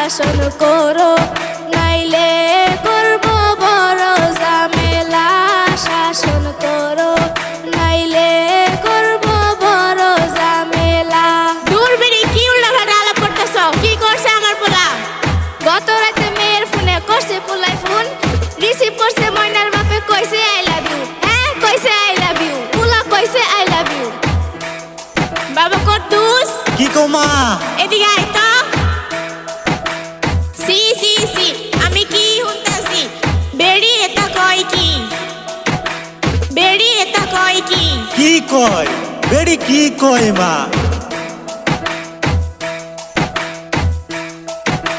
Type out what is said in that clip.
শাসন করো, নাইলে করব বড় ঝামেলা। শাসন করো, নাইলে করব বড় ঝামেলা। দূর বেরি কি উল্টাপাল্টা আলাপ করতেছ? কি করছে আমার পোলা? গত রাতে মেয়ের ফোনে করছে পোলাই ফোন, রিসিভ করছে ময়নার বাপে, কইছে আই লাভ ইউ। হ্যাঁ কইছে আই লাভ ইউ, পোলা কইছে আই লাভ ইউ। বাবা কদ্দুস কি কমা? এদিকে আয় তো। সি সি সি আমি কি শুনতাছি? বেড়ি এটা কয় কি? বেড়ি এটা কয় কি? কি কয় বেড়ি? কি কয় মা?